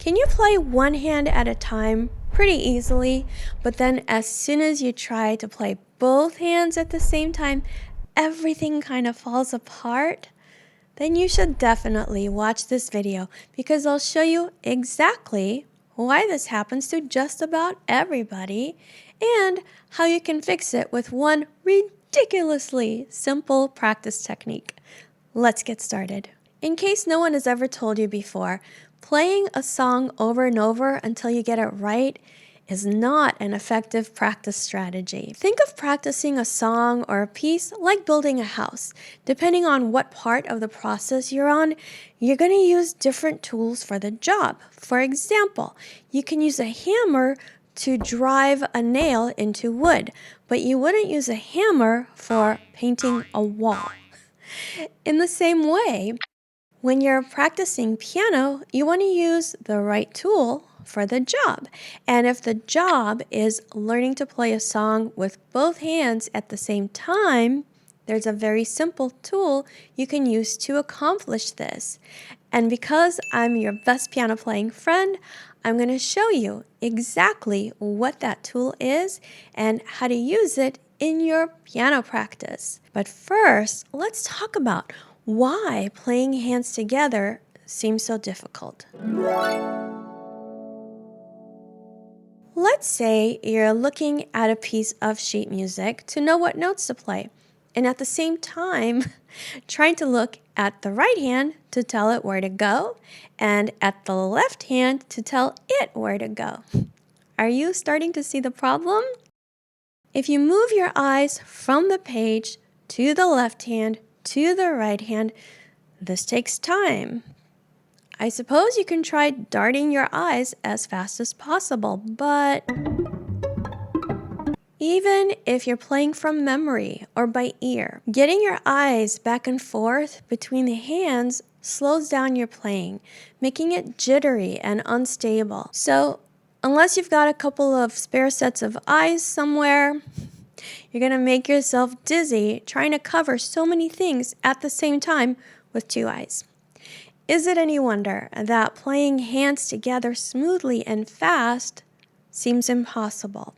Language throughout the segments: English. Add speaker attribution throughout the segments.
Speaker 1: Can you play one hand at a time pretty easily, but then as soon as you try to play both hands at the same time, everything kind of falls apart? Then you should definitely watch this video because I'll show you exactly why this happens to just about everybody and how you can fix it with one ridiculously simple practice technique. Let's get started. In case no one has ever told you before, playing a song over and over until you get it right is not an effective practice strategy. Think of practicing a song or a piece like building a house. Depending on what part of the process you're on, you're going to use different tools for the job. For example, you can use a hammer to drive a nail into wood, but you wouldn't use a hammer for painting a wall. In the same way, when you're practicing piano, you want to use the right tool for the job. And if the job is learning to play a song with both hands at the same time, there's a very simple tool you can use to accomplish this. And because I'm your best piano playing friend, I'm going to show you exactly what that tool is and how to use it in your piano practice. But first, let's talk about why playing hands together seems so difficult. Let's say you're looking at a piece of sheet music to know what notes to play, and at the same time trying to look at the right hand to tell it where to go, and at the left hand to tell it where to go. Are you starting to see the problem? If you move your eyes from the page to the left hand to the right hand, this takes time. I suppose you can try darting your eyes as fast as possible, but even if you're playing from memory or by ear, getting your eyes back and forth between the hands slows down your playing, making it jittery and unstable. So, unless you've got a couple of spare sets of eyes somewhere, you're going to make yourself dizzy trying to cover so many things at the same time with two eyes. Is it any wonder that playing hands together smoothly and fast seems impossible?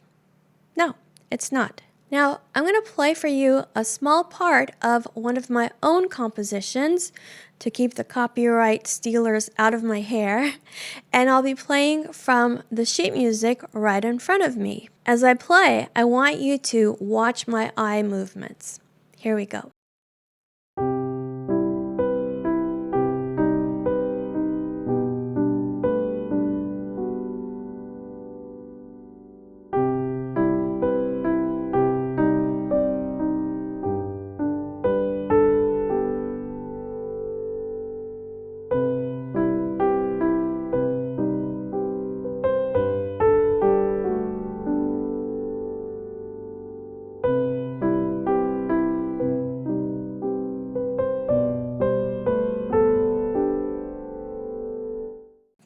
Speaker 1: No, it's not. Now, I'm going to play for you a small part of one of my own compositions to keep the copyright stealers out of my hair, and I'll be playing from the sheet music right in front of me. As I play, I want you to watch my eye movements. Here we go.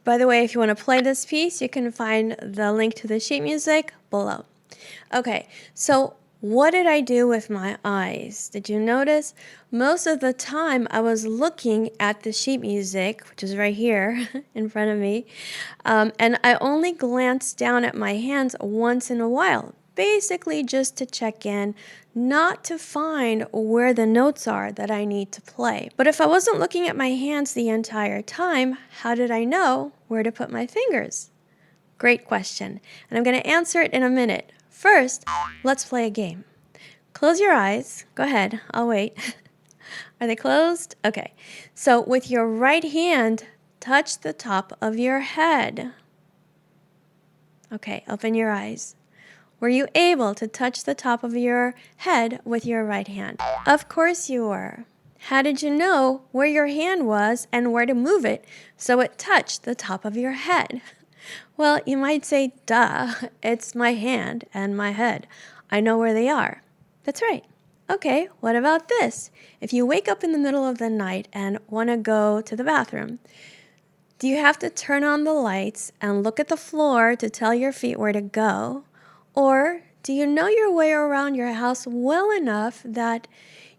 Speaker 1: By the way, if you want to play this piece, you can find the link to the sheet music below. Okay, so what did I do with my eyes? Did you notice? Most of the time I was looking at the sheet music, which is right here in front of me, and I only glanced down at my hands once in a while, basically just to check in, not to find where the notes are that I need to play. But if I wasn't looking at my hands the entire time, how did I know where to put my fingers? Great question, and I'm going to answer it in a minute. First, let's play a game. Close your eyes. Go ahead, I'll wait. Are they closed? Okay, so with your right hand, touch the top of your head. Okay, open your eyes. Were you able to touch the top of your head with your right hand? Of course you were. How did you know where your hand was and where to move it so it touched the top of your head? Well, you might say, duh, it's my hand and my head. I know where they are. That's right. Okay, what about this? If you wake up in the middle of the night and want to go to the bathroom, do you have to turn on the lights and look at the floor to tell your feet where to go? Or do you know your way around your house well enough that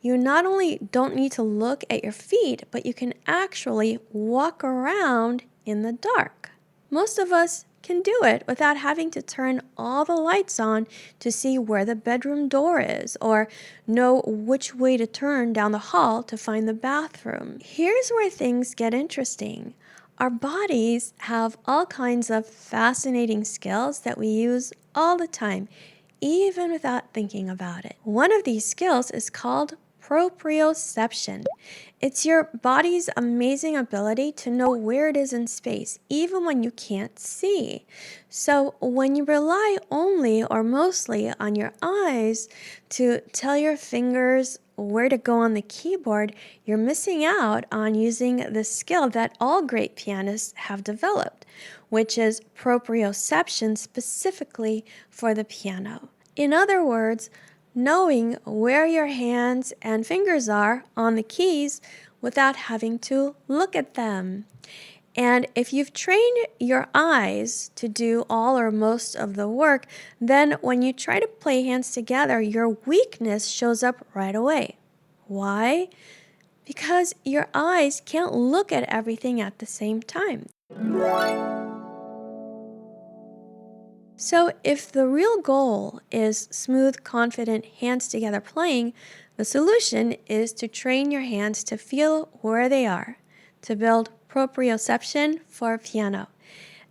Speaker 1: you not only don't need to look at your feet, but you can actually walk around in the dark? Most of us can do it without having to turn all the lights on to see where the bedroom door is or know which way to turn down the hall to find the bathroom. Here's where things get interesting. Our bodies have all kinds of fascinating skills that we use all the time, even without thinking about it. One of these skills is called proprioception. It's your body's amazing ability to know where it is in space, even when you can't see. So when you rely only or mostly on your eyes to tell your fingers where to go on the keyboard, you're missing out on using the skill that all great pianists have developed, which is proprioception specifically for the piano. In other words, knowing where your hands and fingers are on the keys without having to look at them. And if you've trained your eyes to do all or most of the work, then when you try to play hands together, your weakness shows up right away. Why? Because your eyes can't look at everything at the same time. So if the real goal is smooth, confident hands together playing, the solution is to train your hands to feel where they are, to build proprioception for piano.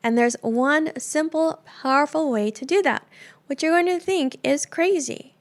Speaker 1: And there's one simple, powerful way to do that, which you're going to think is crazy.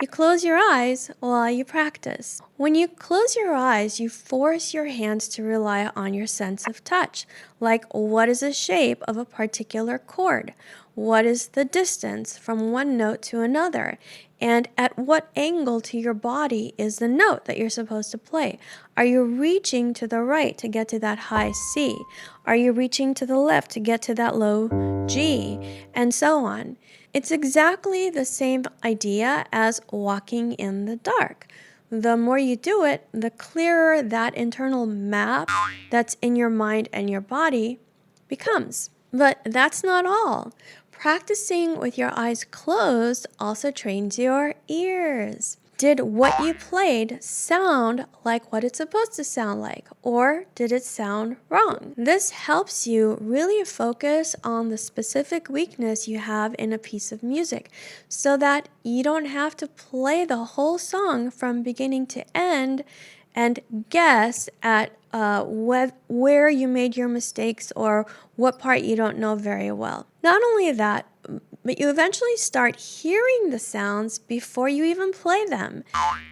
Speaker 1: You close your eyes while you practice. When you close your eyes, you force your hands to rely on your sense of touch, like what is the shape of a particular chord? What is the distance from one note to another? And at what angle to your body is the note that you're supposed to play? Are you reaching to the right to get to that high C? Are you reaching to the left to get to that low G? And so on. It's exactly the same idea as walking in the dark. The more you do it, the clearer that internal map that's in your mind and your body becomes. But that's not all. Practicing with your eyes closed also trains your ears. Did what you played sound like what it's supposed to sound like, or did it sound wrong? This helps you really focus on the specific weakness you have in a piece of music so that you don't have to play the whole song from beginning to end and guess at where you made your mistakes or what part you don't know very well. Not only that, but you eventually start hearing the sounds before you even play them.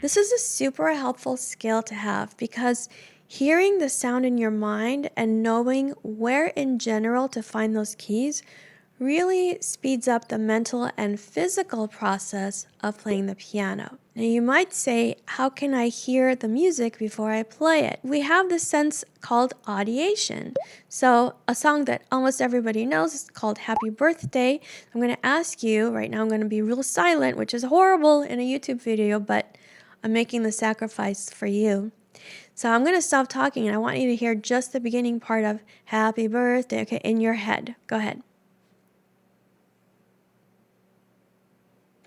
Speaker 1: This is a super helpful skill to have because hearing the sound in your mind and knowing where in general to find those keys really speeds up the mental and physical process of playing the piano. Now you might say, how can I hear the music before I play it? We have this sense called audiation. So a song that almost everybody knows is called Happy Birthday. I'm going to ask you, right now I'm going to be real silent, which is horrible in a YouTube video, but I'm making the sacrifice for you. So I'm going to stop talking and I want you to hear just the beginning part of Happy Birthday, okay, in your head. Go ahead.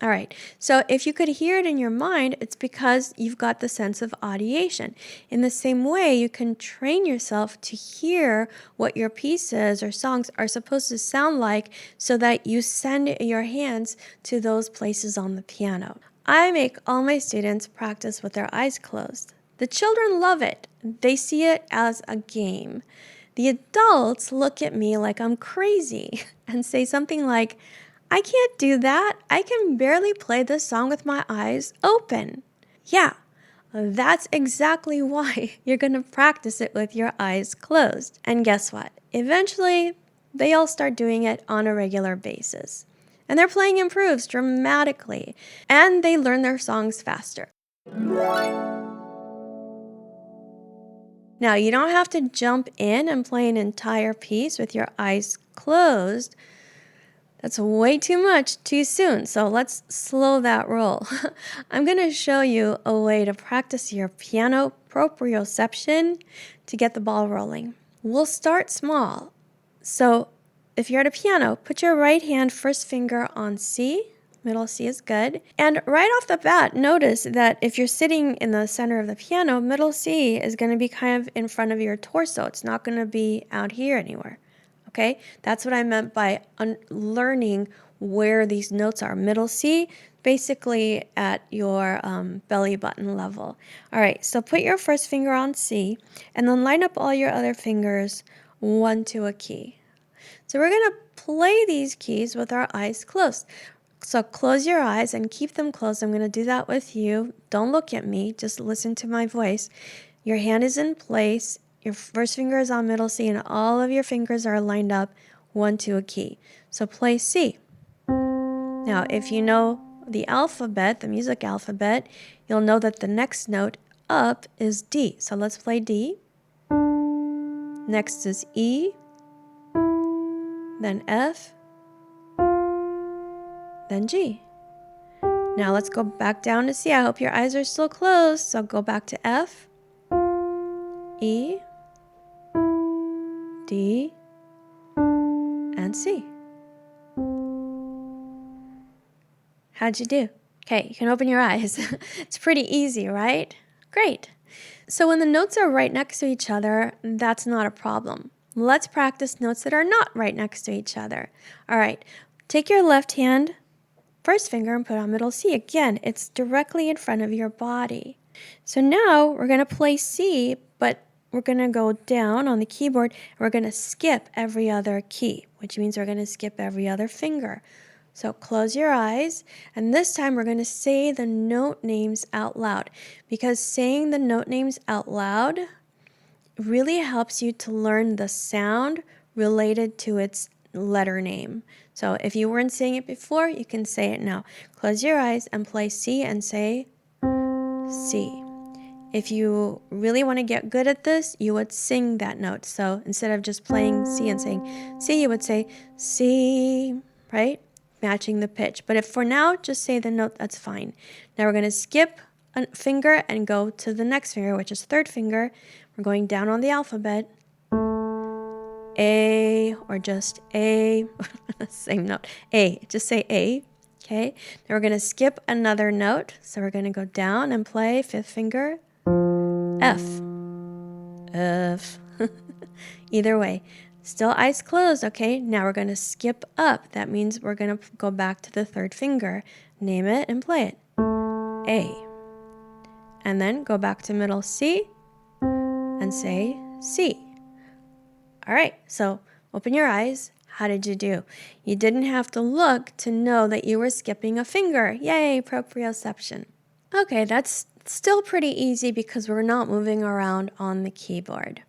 Speaker 1: All right, so if you could hear it in your mind, it's because you've got the sense of audiation. In the same way, you can train yourself to hear what your pieces or songs are supposed to sound like so that you send your hands to those places on the piano. I make all my students practice with their eyes closed. The children love it. They see it as a game. The adults look at me like I'm crazy and say something like, I can't do that. I can barely play this song with my eyes open. Yeah, that's exactly why you're going to practice it with your eyes closed. And guess what? Eventually, they all start doing it on a regular basis. And their playing improves dramatically, and they learn their songs faster. Now, you don't have to jump in and play an entire piece with your eyes closed. That's way too much too soon, so let's slow that roll. I'm going to show you a way to practice your piano proprioception to get the ball rolling. We'll start small. So if you're at a piano, put your right hand first finger on C. Middle C is good. And right off the bat, notice that if you're sitting in the center of the piano, middle C is going to be kind of in front of your torso. It's not going to be out here anywhere. okay? That's what I meant by learning where these notes are. Middle C, basically at your belly button level. All right, so put your first finger on C, and then line up all your other fingers one to a key. So we're going to play these keys with our eyes closed. So close your eyes and keep them closed. I'm going to do that with you. Don't look at me, just listen to my voice. Your hand is in place. Your first finger is on middle C, and all of your fingers are lined up one to a key. So play C. Now, if you know the alphabet, the music alphabet, you'll know that the next note up is D. So let's play D. Next is E, then F, then G. Now let's go back down to C. I hope your eyes are still closed. So go back to F, E, D, and C. How'd you do? Okay, you can open your eyes. It's pretty easy, right? Great. So when the notes are right next to each other, that's not a problem. Let's practice notes that are not right next to each other. All right, take your left hand, first finger, and put on middle C. Again, it's directly in front of your body. So now we're going to play C, but we're going to go down on the keyboard, and we're going to skip every other key, which means we're going to skip every other finger. So close your eyes, and this time we're going to say the note names out loud, because saying the note names out loud really helps you to learn the sound related to its letter name. So if you weren't saying it before, you can say it now. Close your eyes and play C and say C. If you really want to get good at this, you would sing that note. So instead of just playing C and saying C, you would say C, right? Matching the pitch. But if for now, just say the note, that's fine. Now we're going to skip a finger and go to the next finger, which is third finger. We're going down on the alphabet. A, or just A, same note, A, just say A, okay? Now we're going to skip another note, so we're going to go down and play fifth finger, F, F. Either way, still eyes closed, okay? Now we're going to skip up. That means we're going to go back to the third finger, name it and play it, A. And then go back to middle C and say C. All right, so open your eyes. How did you do? You didn't have to look to know that you were skipping a finger. Yay, proprioception. Okay, that's still pretty easy because we're not moving around on the keyboard.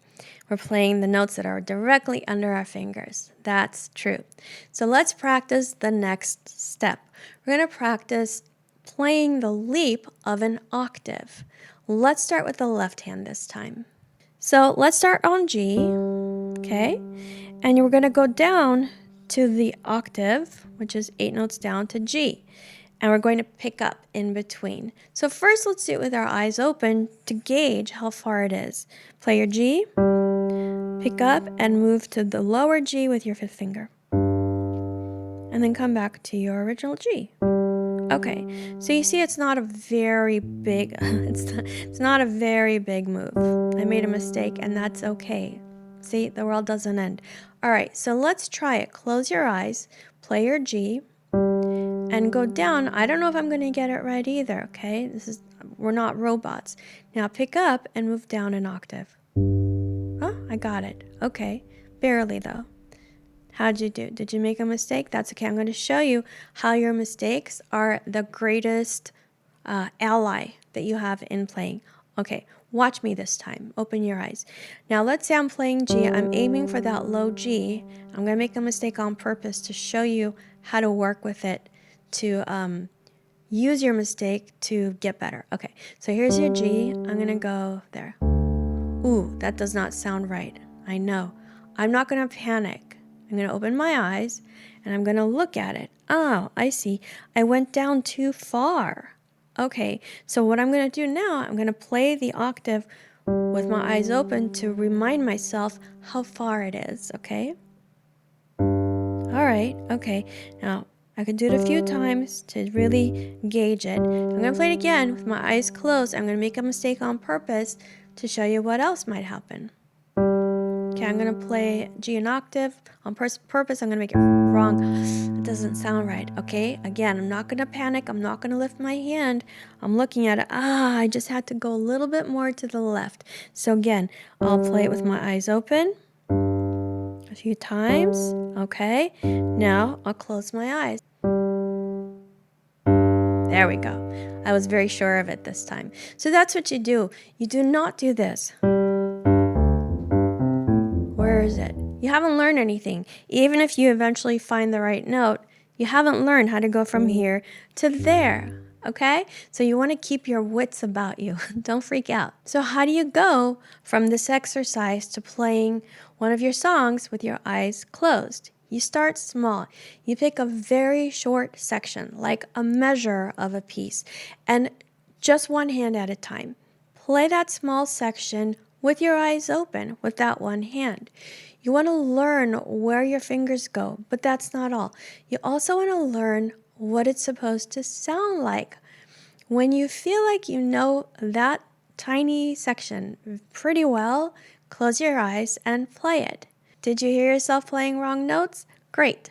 Speaker 1: We're playing the notes that are directly under our fingers. That's true. So let's practice the next step. We're going to practice playing the leap of an octave. Let's start with the left hand this time. So let's start on G, okay? And we're going to go down to the octave, which is 8 notes down, to G. And we're going to pick up in between. So first, let's do it with our eyes open to gauge how far it is. Play your G, pick up, and move to the lower G with your fifth finger. And then come back to your original G. Okay, so you see it's not a very big, it's not a very big move. I made a mistake, and that's okay. See, the world doesn't end. All right, so let's try it. Close your eyes, play your G, and go down. I don't know if I'm going to get it right either, okay? We're not robots. Now pick up and move down an octave. Oh, I got it. Okay, barely though. How'd you do? Did you make a mistake? That's okay. I'm going to show you how your mistakes are the greatest ally that you have in playing. Okay, watch me this time. Open your eyes. Now let's say I'm playing G. I'm aiming for that low G. I'm going to make a mistake on purpose to show you how to work with it, to use your mistake to get better. Okay, so here's your G. I'm going to go there. Ooh, that does not sound right. I know. I'm not going to panic. I'm going to open my eyes, and I'm going to look at it. Oh, I see. I went down too far. Okay, so what I'm going to do now, I'm going to play the octave with my eyes open to remind myself how far it is, okay? All right, okay. Now, I can do it a few times to really gauge it. I'm going to play it again with my eyes closed. I'm going to make a mistake on purpose to show you what else might happen. Okay, Okay, I'm going to play G an octave. On purpose, I'm going to make it wrong. It doesn't sound right. Okay, again, I'm not going to panic. I'm not going to lift my hand. I'm looking at it. I just had to go a little bit more to the left. So again, I'll play it with my eyes open a few times. Okay, now I'll close my eyes. There we go. I was very sure of it this time. So that's what you do. You do not do this. Where is it? You haven't learned anything. Even if you eventually find the right note, you haven't learned how to go from here to there. Okay? So you want to keep your wits about you. Don't freak out. So how do you go from this exercise to playing one of your songs with your eyes closed? You start small. You pick a very short section, like a measure of a piece, and just one hand at a time. Play that small section with your eyes open with that one hand. You want to learn where your fingers go, but that's not all. You also want to learn what it's supposed to sound like. When you feel like you know that tiny section pretty well, close your eyes and play it. Did you hear yourself playing wrong notes? Great.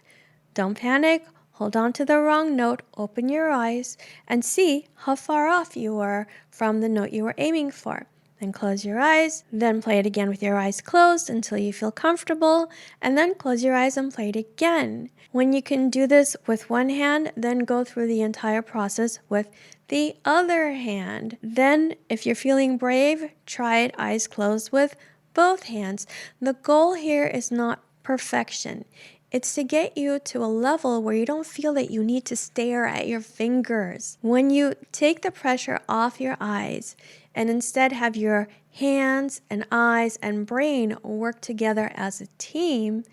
Speaker 1: Don't panic. Hold on to the wrong note, open your eyes, and see how far off you were from the note you were aiming for. Then close your eyes, then play it again with your eyes closed until you feel comfortable, and then close your eyes and play it again. When you can do this with one hand, then go through the entire process with the other hand. Then, if you're feeling brave, try it eyes closed with both hands. The goal here is not perfection. It's to get you to a level where you don't feel that you need to stare at your fingers. When you take the pressure off your eyes and instead have your hands and eyes and brain work together as a team,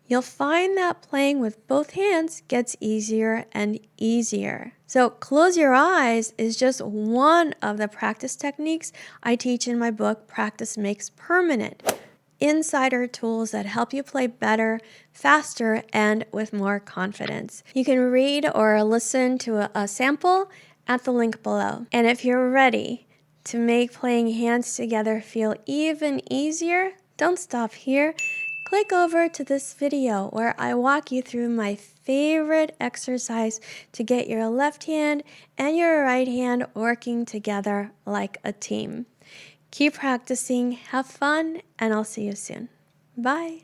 Speaker 1: you'll find that playing with both hands gets easier and easier. So close your eyes is just one of the practice techniques I teach in my book, Practice Makes Permanent. Insider tools that help you play better, faster, and with more confidence. You can read or listen to a sample at the link below. And if you're ready to make playing hands together feel even easier, don't stop here. Click over to this video where I walk you through my favorite exercise to get your left hand and your right hand working together like a team. Keep practicing, have fun, and I'll see you soon. Bye.